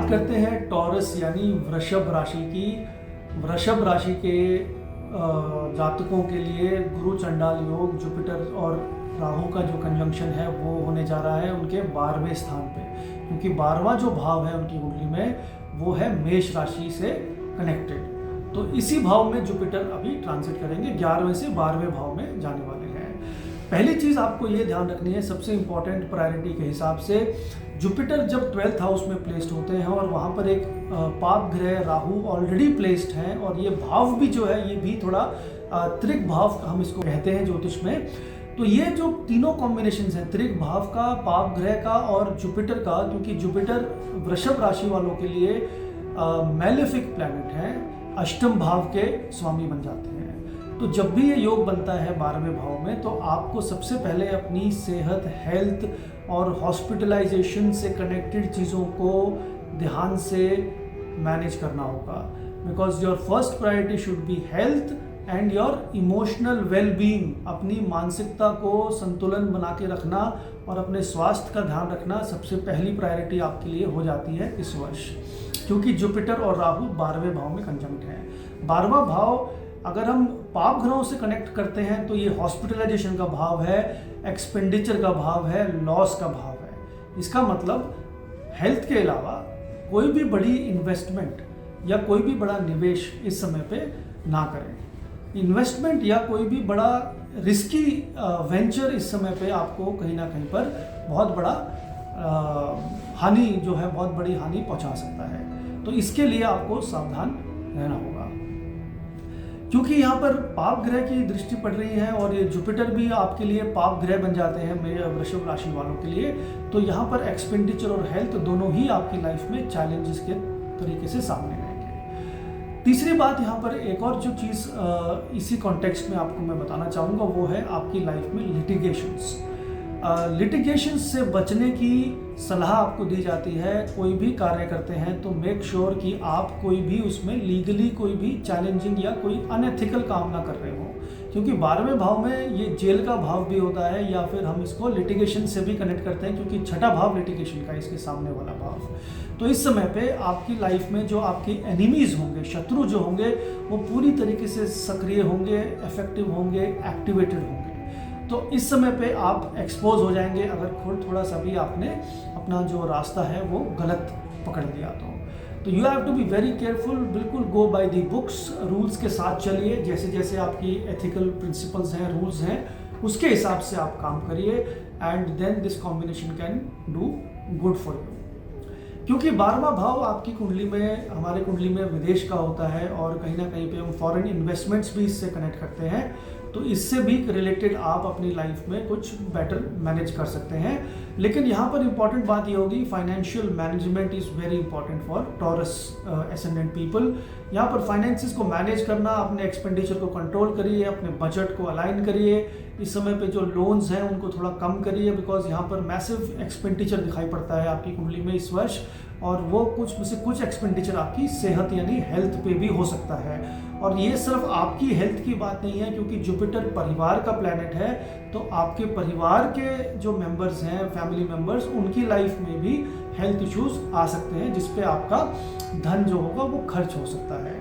बात करते हैं टॉरस यानी वृषभ राशि की। वृषभ राशि के जातकों के लिए गुरु चंडाल योग जुपिटर और राहु का जो कंजंक्शन है वो होने जा रहा है उनके 12वें स्थान पे, क्योंकि 12वां जो भाव है उनकी कुंडली में वो है मेष राशि से कनेक्टेड। तो इसी भाव में जुपिटर अभी ट्रांजिट करेंगे, 11वें से 12वें भाव में जाने वाले हैं। पहली चीज़ आपको ये ध्यान रखनी है, सबसे इंपॉर्टेंट प्रायोरिटी के हिसाब से जुपिटर जब 12th हाउस में प्लेस्ड होते हैं और वहाँ पर एक पाप ग्रह राहु ऑलरेडी प्लेस्ड हैं, और ये भाव भी जो है ये भी थोड़ा त्रिक भाव हम इसको कहते हैं ज्योतिष में। तो ये जो तीनों कॉम्बिनेशन हैं त्रिक भाव का, पाप ग्रह का और जुपिटर का, क्योंकि जुपिटर वृषभ राशि वालों के लिए मैलेफिक प्लैनेट है, अष्टम भाव के स्वामी बन जाते हैं। तो जब भी ये योग बनता है 12वें भाव में, तो आपको सबसे पहले अपनी सेहत, हेल्थ और हॉस्पिटलाइजेशन से कनेक्टेड चीज़ों को ध्यान से मैनेज करना होगा, because your first priority should be health and your emotional wellbeing. अपनी मानसिकता को संतुलन बना के रखना और अपने स्वास्थ्य का ध्यान रखना सबसे पहली प्रायोरिटी आपके लिए हो जाती है इस वर्ष, क्योंकि जुपिटर और राहु 12वें भाव में कंजंक्ट हैं। 12वां भाव अगर हम पाप ग्रहों से कनेक्ट करते हैं तो ये हॉस्पिटलाइजेशन का भाव है, एक्सपेंडिचर का भाव है, लॉस का भाव है। इसका मतलब हेल्थ के अलावा कोई भी बड़ी इन्वेस्टमेंट या कोई भी बड़ा निवेश इस समय पे ना करें। इन्वेस्टमेंट या कोई भी बड़ा रिस्की वेंचर इस समय पे आपको कहीं ना कहीं पर बहुत बड़ा हानि जो है, बहुत बड़ी हानि पहुंचा सकता है। तो इसके लिए आपको सावधान रहना होगा, क्योंकि यहाँ पर पाप ग्रह की दृष्टि पड़ रही है और ये जुपिटर भी आपके लिए पाप ग्रह बन जाते हैं वृषभ राशि वालों के लिए। तो यहाँ पर एक्सपेंडिचर और हेल्थ दोनों ही आपकी लाइफ में चैलेंजेस के तरीके से सामने रहेंगे। तीसरी बात, यहाँ पर एक और जो चीज़ इसी कॉन्टेक्स्ट में आपको मैं बताना चाहूँगा वो है आपकी लाइफ में लिटिगेशंस। लिटिगेशंस से बचने की सलाह आपको दी जाती है। कोई भी कार्य करते हैं तो मेक श्योर कि आप कोई भी उसमें लीगली कोई भी चैलेंजिंग या कोई अनएथिकल काम ना कर रहे हो, क्योंकि 12वें भाव में ये जेल का भाव भी होता है, या फिर हम इसको लिटिगेशन से भी कनेक्ट करते हैं, क्योंकि छठा भाव लिटिगेशन का, इसके सामने वाला भाव। तो इस समय पे आपकी लाइफ में जो आपके एनिमीज होंगे, शत्रु जो होंगे, वो पूरी तरीके से सक्रिय होंगे, इफेक्टिव होंगे, एक्टिवेटेड होंगे। तो इस समय पे आप एक्सपोज हो जाएंगे अगर खुद थोड़ा सा भी आपने अपना जो रास्ता है वो गलत पकड़ लिया तो you have to be very careful. बिल्कुल go by the books, rules के साथ चलिए। जैसे जैसे आपकी एथिकल प्रिंसिपल्स हैं, रूल्स हैं, उसके हिसाब से आप काम करिए, and then this combination can do good for you. क्योंकि 12वां भाव आपकी कुंडली में, हमारे कुंडली में विदेश का होता है, और कहीं ना कहीं पे हम फॉरेन इन्वेस्टमेंट्स भी इससे कनेक्ट करते हैं। तो इससे भी रिलेटेड आप अपनी लाइफ में कुछ बेटर मैनेज कर सकते हैं। लेकिन यहाँ पर इंपॉर्टेंट बात ये होगी, financial management is very important for taurus ascendant people. यहाँ पर फाइनेंसिस को मैनेज करना, अपने एक्सपेंडिचर को कंट्रोल करिए, अपने बजट को अलाइन करिए। इस समय पे जो लोन्स हैं उनको थोड़ा कम करिए, बिकॉज यहाँ पर मैसिव एक्सपेंडिचर दिखाई पड़ता है आपकी कुंडली में इस वर्ष, और वो कुछ एक्सपेंडिचर आपकी सेहत यानी हेल्थ पे भी हो सकता है। और ये सिर्फ आपकी हेल्थ की बात नहीं है, क्योंकि जुपिटर परिवार का प्लैनेट है, तो आपके परिवार के जो मेंबर्स हैं, फैमिली मेंबर्स, उनकी लाइफ में भी हेल्थ इश्यूज आ सकते हैं, जिस पे आपका धन जो होगा वो खर्च हो सकता है।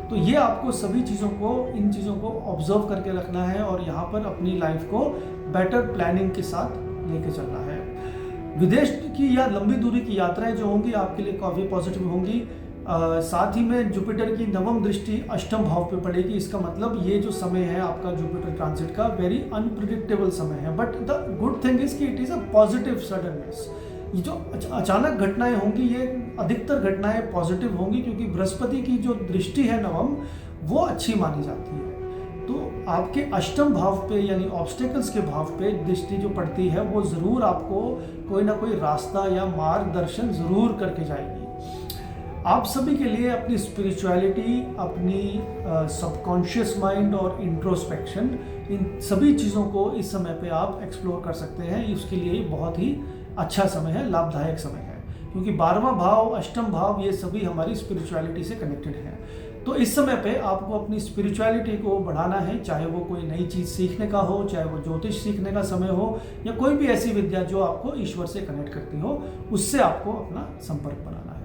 तो ये आपको सभी चीज़ों को, इन चीज़ों को ऑब्जर्व करके रखना है और यहाँ पर अपनी लाइफ को बेटर प्लानिंग के साथ लेके चलना है। विदेश की या लंबी दूरी की यात्राएं जो होंगी आपके लिए काफ़ी पॉजिटिव होंगी। साथ ही में जुपिटर की 9वीं दृष्टि अष्टम भाव पे पड़ेगी। इसका मतलब ये जो समय है आपका जुपिटर ट्रांजिट का, वेरी अनप्रिडिक्टेबल समय है, but the good thing is कि it is a positive suddenness. ये जो अचानक घटनाएं होंगी, ये अधिकतर घटनाएं पॉजिटिव होंगी, क्योंकि बृहस्पति की जो दृष्टि है 9वीं, वो अच्छी मानी जाती है। तो आपके अष्टम भाव पे यानी ऑब्स्टेकल्स के भाव पे दृष्टि जो पड़ती है, वो ज़रूर आपको कोई ना कोई रास्ता या मार्गदर्शन ज़रूर करके जाएगी। आप सभी के लिए अपनी स्पिरिचुअलिटी, अपनी सबकॉन्शियस माइंड और इंट्रोस्पेक्शन, इन सभी चीज़ों को इस समय पे आप एक्सप्लोर कर सकते हैं। उसके लिए बहुत ही अच्छा समय है, लाभदायक समय है, क्योंकि 12वां भाव, अष्टम भाव, ये सभी हमारी स्पिरिचुअलिटी से कनेक्टेड हैं। तो इस समय पे आपको अपनी स्पिरिचुअलिटी को बढ़ाना है, चाहे वो कोई नई चीज़ सीखने का हो, चाहे वो ज्योतिष सीखने का समय हो, या कोई भी ऐसी विद्या जो आपको ईश्वर से कनेक्ट करती हो, उससे आपको अपना संपर्क बनाना है।